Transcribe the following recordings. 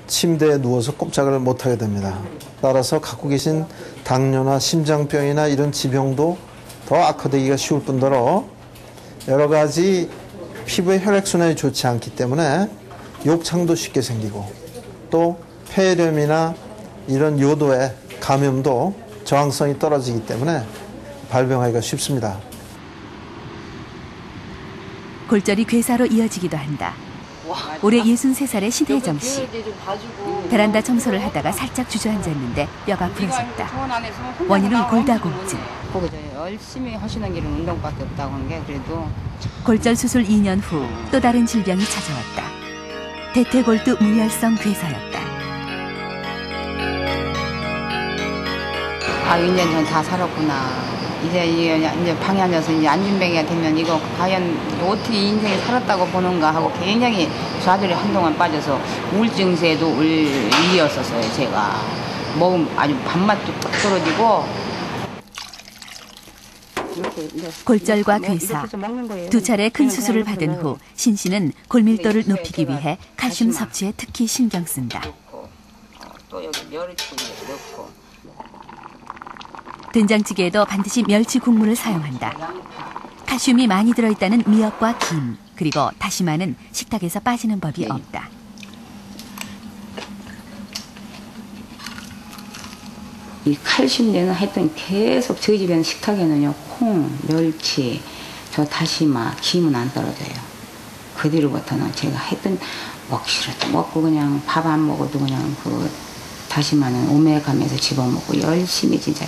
침대에 누워서 꼼짝을 못하게 됩니다. 따라서 갖고 계신 당뇨나 심장병이나 이런 지병도 더 악화되기가 쉬울 뿐더러 여러 가지 피부의 혈액순환이 좋지 않기 때문에 욕창도 쉽게 생기고 또 폐렴이나 이런 요도의 감염도 저항성이 떨어지기 때문에 발병하기가 쉽습니다. 골절이 괴사로 이어지기도 한다. 올해 63살의 신혜정 씨. 베란다 청소를 하다가 살짝 주저앉았는데 뼈가 부러졌다. 원인은 골다공증. 열심히 하시는 길은 운동밖에 없다고 한 게 그래도. 골절 수술 2년 후 또 다른 질병이 찾아왔다. 대퇴골두 무혈성 괴사였다. 아, 2년 전 다 살았구나. 이제 방해하면서 이제 안진뱅이가 되면 이거 과연 어떻게 인생이 살았다고 보는가 하고 굉장히 좌절에 한동안 빠져서 우울증세도 위였었어요. 제가 먹으면 아주 밥맛도 딱 떨어지고. 골절과 괴사, 두 차례 큰 수술을 받은 후 신 씨는 골밀도를 높이기 위해 칼슘 섭취에 특히 신경 쓴다. 또 여기 멸치 넣고. 된장찌개에도 반드시 멸치 국물을 사용한다. 칼슘이 많이 들어있다는 미역과 김, 그리고 다시마는 식탁에서 빠지는 법이 없다. 이 칼슘제는 하여튼 계속 저희 집에는 식탁에는요, 콩, 멸치, 저 다시마, 김은 안 떨어져요. 그 뒤로부터는 제가 하여튼 먹기 싫어도 먹고 그냥 밥 안 먹어도 그냥 그 다시마는 오메가면서 집어먹고 열심히 진짜.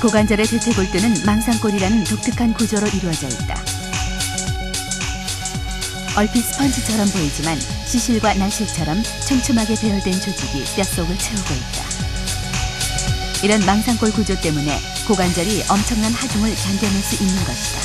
고관절의 대퇴골두는 망상골이라는 독특한 구조로 이루어져 있다. 얼핏 스펀지처럼 보이지만 시실과 날실처럼 촘촘하게 배열된 조직이 뼛속을 채우고 있다. 이런 망상골 구조 때문에 고관절이 엄청난 하중을 견뎌낼 수 있는 것이다.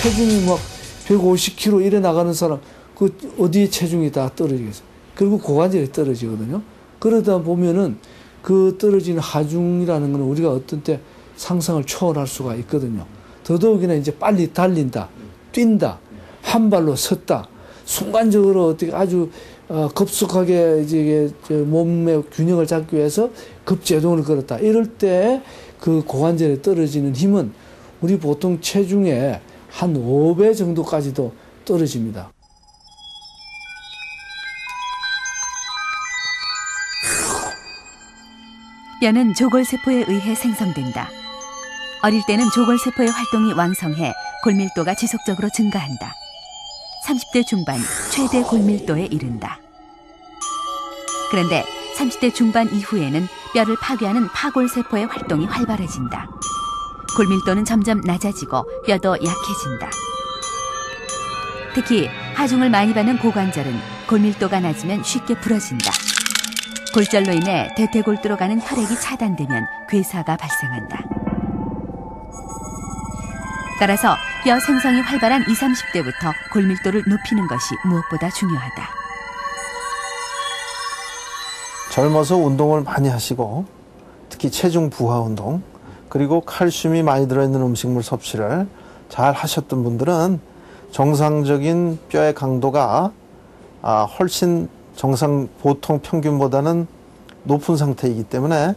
체중이 막 150kg 이래 나가는 사람, 그 어디에 체중이 다 떨어지겠어. 그리고 고관절이 떨어지거든요. 그러다 보면은 그 떨어지는 하중이라는 건 우리가 어떤 때 상상을 초월할 수가 있거든요. 더더욱이나 이제 빨리 달린다, 뛴다, 한 발로 섰다, 순간적으로 어떻게 아주 급속하게 이제 몸의 균형을 잡기 위해서 급제동을 걸었다. 이럴 때 그 고관절에 떨어지는 힘은 우리 보통 체중의 한 5배 정도까지도 떨어집니다. 뼈는 조골세포에 의해 생성된다. 어릴 때는 조골세포의 활동이 왕성해 골밀도가 지속적으로 증가한다. 30대 중반 최대 골밀도에 이른다. 그런데 30대 중반 이후에는 뼈를 파괴하는 파골세포의 활동이 활발해진다. 골밀도는 점점 낮아지고 뼈도 약해진다. 특히 하중을 많이 받는 고관절은 골밀도가 낮으면 쉽게 부러진다. 골절로 인해 대퇴골두로 가는 혈액이 차단되면 괴사가 발생한다. 따라서 뼈 생성이 활발한 20, 30대부터 골밀도를 높이는 것이 무엇보다 중요하다. 젊어서 운동을 많이 하시고 특히 체중 부하 운동 그리고 칼슘이 많이 들어있는 음식물 섭취를 잘 하셨던 분들은 정상적인 뼈의 강도가 훨씬 보통 평균보다는 높은 상태이기 때문에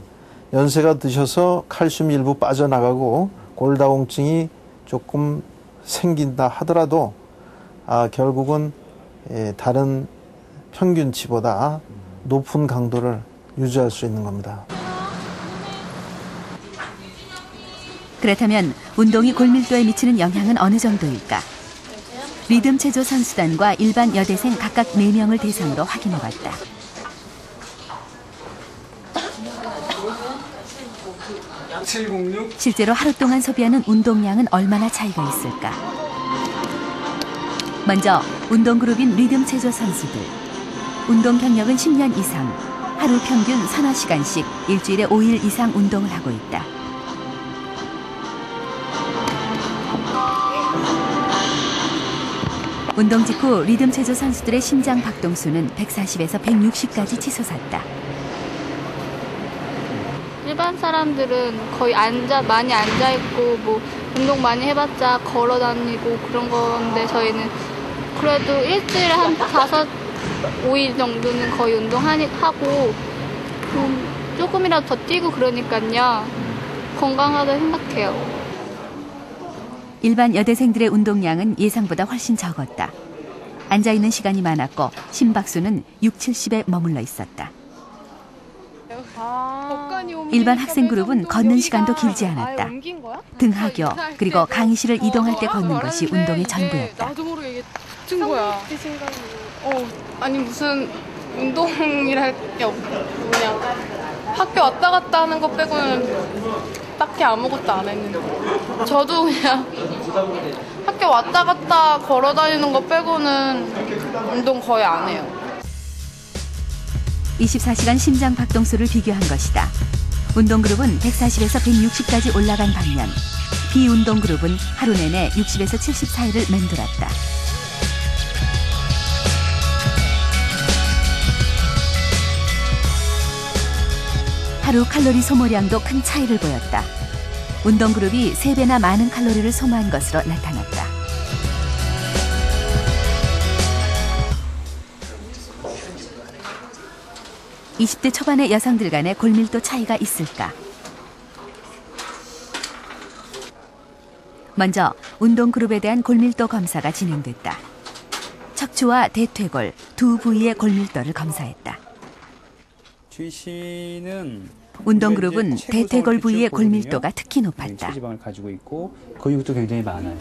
연세가 드셔서 칼슘이 일부 빠져나가고 골다공증이 조금 생긴다 하더라도 결국은 다른 평균치보다 높은 강도를 유지할 수 있는 겁니다. 그렇다면 운동이 골밀도에 미치는 영향은 어느 정도일까? 리듬 체조 선수단과 일반 여대생 각각 4명을 대상으로 확인해봤다. 실제로 하루 동안 소비하는 운동량은 얼마나 차이가 있을까? 먼저 운동 그룹인 리듬 체조 선수들. 운동 경력은 10년 이상, 하루 평균 서너 시간씩 일주일에 5일 이상 운동을 하고 있다. 운동 직후 리듬 체조 선수들의 심장 박동수는 140에서 160까지 치솟았다. 일반 사람들은 거의 많이 앉아 있고 뭐 운동 많이 해봤자 걸어 다니고 그런 건데 저희는 그래도 일주일에 한 5일 정도는 거의 운동하고 조금이라도 더 뛰고 그러니까요. 건강하다 생각해요. 일반 여대생들의 운동량은 예상보다 훨씬 적었다. 앉아있는 시간이 많았고 심박수는 6, 70에 머물러 있었다. 일반 학생 그룹은 걷는 시간도 길지 않았다. 등하교 그리고 강의실을 이동할 때 걷는 것이 운동의 전부였다. 나도 모르게 이게 튼 거야. 아니 무슨 운동이랄 게 없고 그냥 학교 왔다 갔다 하는 것 빼고는 딱히 아무것도 안 했는데 저도 그냥 학교 왔다 갔다 걸어 다니는 거 빼고는 운동 거의 안 해요. 24시간 심장 박동수를 비교한 것이다. 운동 그룹은 140에서 160까지 올라간 반면 비운동 그룹은 하루 내내 60에서 70 사이를 맴돌았다. 하루 칼로리 소모량도 큰 차이를 보였다. 운동 그룹이 3배나 많은 칼로리를 소모한 것으로 나타났다. (20대) 초반의 여성들 간의 골밀도 차이가 있을까? 먼저 운동 그룹에 대한 골밀도 검사가 진행됐다. 척추와 대퇴골 두 부위의 골밀도를 검사했다. 주희 씨는 운동 그룹은 대퇴골 부위의 골밀도가 특히 높았다. 체지방을 가지고 있고 근육도 굉장히 많아요.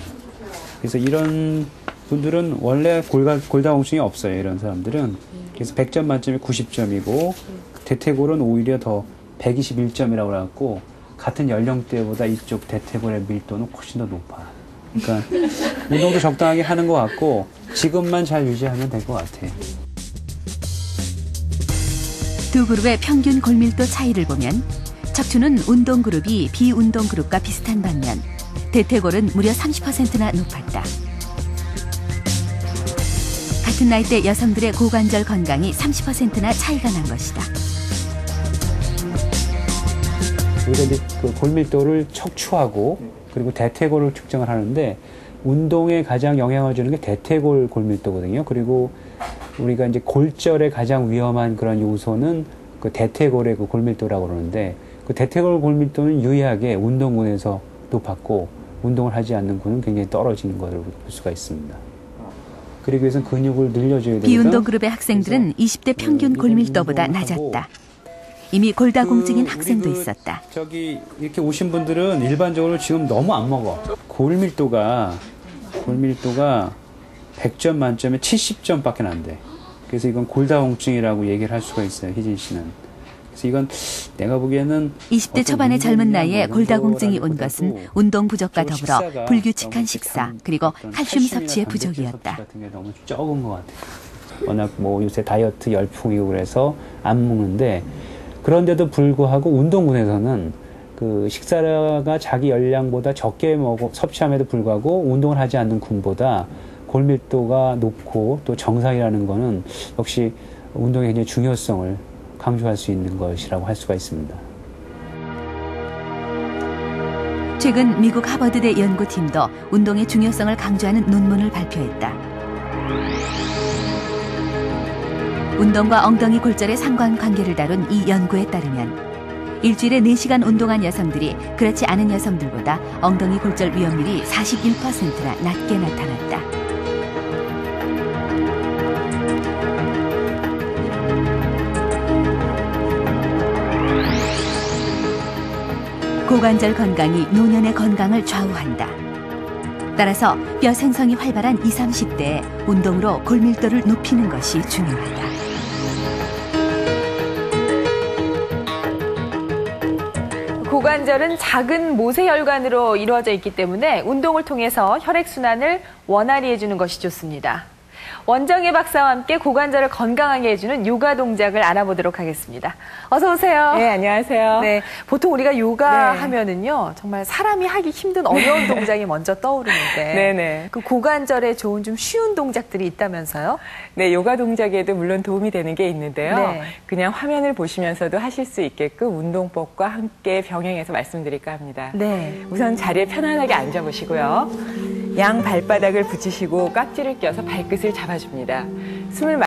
그래서 이런 분들은 원래 골다공증이 없어요. 이런 사람들은. 그래서 100점 만점에 90점이고 대퇴골은 오히려 더 121점이라고 그래갖고 같은 연령대보다 이쪽 대퇴골의 밀도는 훨씬 더 높아. 그러니까 운동도 적당하게 하는 것 같고 지금만 잘 유지하면 될 것 같아. 두 그룹의 평균 골밀도 차이를 보면 척추는 운동 그룹이 비운동 그룹과 비슷한 반면 대퇴골은 무려 30%나 높았다. 같은 나이대 여성들의 고관절 건강이 30%나 차이가 난 것이다. 우리가 이제 그 골밀도를 척추하고 그리고 대퇴골을 측정을 하는데 운동에 가장 영향을 주는 게 대퇴골 골밀도거든요. 그리고 우리가 이제 골절에 가장 위험한 그런 요소는 그 대퇴골의 그 골밀도라고 그러는데 그 대퇴골 골밀도는 유의하게 운동군에서 높았고 운동을 하지 않는 군은 굉장히 떨어지는 것을 볼 수가 있습니다. 그리고 위해서 근육을 늘려줘야 되거든요. 비운동 그룹의 학생들은 20대 평균 골밀도보다 낮았다. 이미 골다공증인 학생도 있었다. 저기 이렇게 오신 분들은 일반적으로 지금 너무 안 먹어. 골밀도가 100점 만점에 70점밖에 안 돼. 그래서 이건 골다공증이라고 얘기를 할 수가 있어요. 희진 씨는. 그래서 이건 내가 보기에는 20대 초반의 젊은 나이에 골다공증이 온 것은 운동 부족과 더불어 불규칙한 식사 그리고 칼슘 섭취의 부족이었다. 같은 게 너무 적은 것 같아요. 워낙 뭐 요새 다이어트 열풍이고 그래서 안 먹는데 그런데도 불구하고 운동군에서는 그 식사가 자기 열량보다 적게 섭취함에도 불구하고 운동을 하지 않는 군보다 골밀도가 높고 또 정상이라는 거는 역시 운동의 굉장히 중요성을 강조할 수 있는 것이라고 할 수가 있습니다. 최근 미국 하버드대 연구팀도 운동의 중요성을 강조하는 논문을 발표했다. 운동과 엉덩이 골절의 상관관계를 다룬 이 연구에 따르면 일주일에 4시간 운동한 여성들이 그렇지 않은 여성들보다 엉덩이 골절 위험률이 41%나 낮게 나타났다. 고관절 건강이 노년의 건강을 좌우한다. 따라서 뼈 생성이 활발한 20, 30대에 운동으로 골밀도를 높이는 것이 중요하다. 고관절은 작은 모세혈관으로 이루어져 있기 때문에 운동을 통해서 혈액순환을 원활히 해주는 것이 좋습니다. 원정혜 박사와 함께 고관절을 건강하게 해주는 요가 동작을 알아보도록 하겠습니다. 어서 오세요. 네, 안녕하세요. 네, 보통 우리가 요가 네. 하면은요, 정말 사람이 하기 힘든 어려운 동작이 먼저 떠오르는데, 네네. 그 고관절에 좋은 좀 쉬운 동작들이 있다면서요? 네, 요가 동작에도 물론 도움이 되는 게 있는데요. 네. 그냥 화면을 보시면서도 하실 수 있게끔 운동법과 함께 병행해서 말씀드릴까 합니다. 네. 우선 자리에 편안하게 앉아보시고요. 양 발바닥을 붙이시고 깍지를 껴서 발끝을 잡아줍니다. 숨을